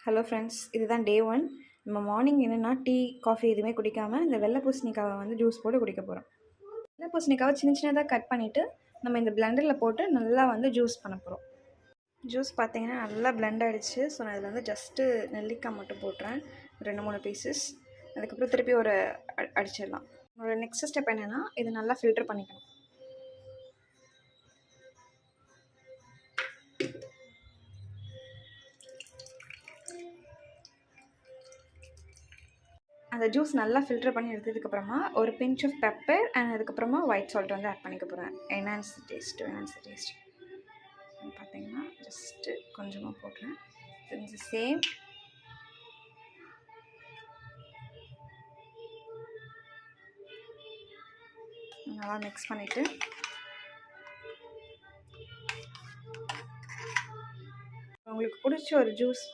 Hello friends, இதுதான் டே 1. நம்ம morning என்னென்னா டீ காஃபி எதுவுமே குடிக்காமல் இந்த வெள்ளை பூசணிக்காவை வந்து ஜூஸ் போட்டு குடிக்க போகிறோம். வெள்ளை பூசணிக்காவை சின்ன சின்னதாக கட் பண்ணிவிட்டு நம்ம இந்த பிளெண்டரில் போட்டு நல்லா வந்து ஜூஸ் பண்ண போகிறோம். ஜூஸ் பார்த்தீங்கன்னா நல்லா பிளெண்ட் ஆகிடுச்சு. ஸோ நான் இதில் வந்து ஜஸ்ட்டு நெல்லிக்காய் மட்டும் போட்டுறேன், 2-3 பீசஸ். அதுக்கப்புறம் திருப்பி ஒரு அடிச்சிடலாம். என்னோடய நெக்ஸ்ட் ஸ்டெப் என்னென்னா இது நல்லா ஃபில்டர் பண்ணிக்கணும். அந்த ஜூஸ் நல்லா ஃபில்டர் பண்ணி எடுத்ததுக்கப்புறமா ஒரு பிஞ்ச் ஆஃப் பெப்பர் அண்ட் அதுக்கப்புறமா ஒயிட் சால்ட் வந்து ஆட் பண்ணிக்க போகிறேன். என்ஹான்ஸ் டேஸ்ட் பார்த்தீங்கன்னா ஜஸ்ட்டு கொஞ்சமாக போடுறேன். இது சேம் நல்லா மிக்ஸ் பண்ணிவிட்டு உங்களுக்கு பிடிச்ச ஒரு ஜூஸ்